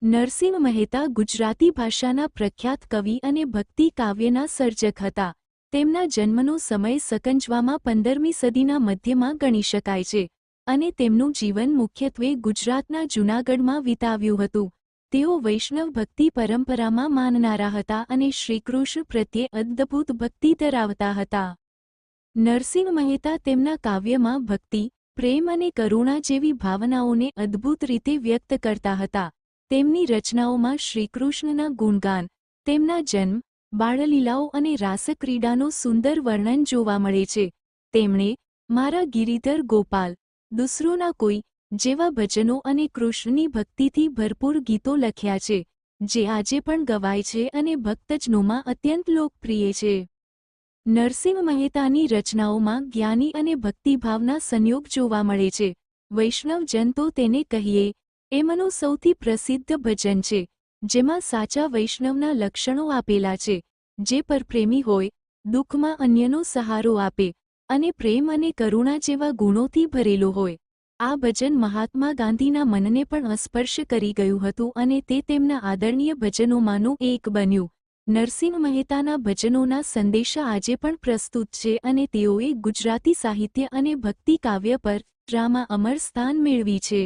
નરસિંહ મહેતા ગુજરાતી ભાષાના પ્રખ્યાત કવિ અને ભક્તિ કાવ્યના સર્જક હતા. તેમના જન્મનો સમય સકંજવામાં 15મી સદીના મધ્યમાં ગણી શકાય છે અને તેમનું જીવન મુખ્યત્વે ગુજરાતના જૂનાગઢમાં વિતાવ્યું હતું. તેઓ વૈષ્ણવ ભક્તિ પરંપરામાં માનનારા હતા અને શ્રીકૃષ્ણ પ્રત્યે અદ્ભુત ભક્તિ ધરાવતા હતા. નરસિંહ મહેતા તેમના કાવ્યમાં ભક્તિ, પ્રેમ અને કરુણા જેવી ભાવનાઓને અદ્ભુત રીતે વ્યક્ત કરતા હતા. તેમની રચનાઓમાં શ્રીકૃષ્ણના ગુણગાન, તેમના જન્મ, બાળલીલાઓ અને રાસક્રીડાનું સુંદર વર્ણન જોવા મળે છે. તેમણે મારા ગિરિધર ગોપાલ, દૂસરોના કોઈ જેવા ભજનો અને કૃષ્ણની ભક્તિથી ભરપૂર ગીતો લખ્યા છે, જે આજે પણ ગવાય છે અને ભક્તજનોમાં અત્યંત લોકપ્રિય છે. નરસિંહ મહેતાની રચનાઓમાં જ્ઞાની અને ભક્તિભાવના સંયોગ જોવા મળે છે. વૈષ્ણવજન તો તેને કહીએ એમનું સૌથી પ્રસિદ્ધ ભજન છે, જેમાં સાચા વૈષ્ણવના લક્ષણો આપેલા છે, જે પરપ્રેમી હોય, દુઃખમાં અન્યનો સહારો આપે અને પ્રેમ અને કરુણા જેવા ગુણોથી ભરેલો હોય. આ ભજન મહાત્મા ગાંધીના મનને પણ સ્પર્શ કરી ગયું હતું અને તે તેમના આદરણીય ભજનોમાંનું એક બન્યું. નરસિંહ મહેતાના ભજનોના સંદેશા આજે પણ પ્રસ્તુત છે અને તેઓએ ગુજરાતી સાહિત્ય અને ભક્તિ કાવ્ય પર રામાં અમર સ્થાન મેળવી છે.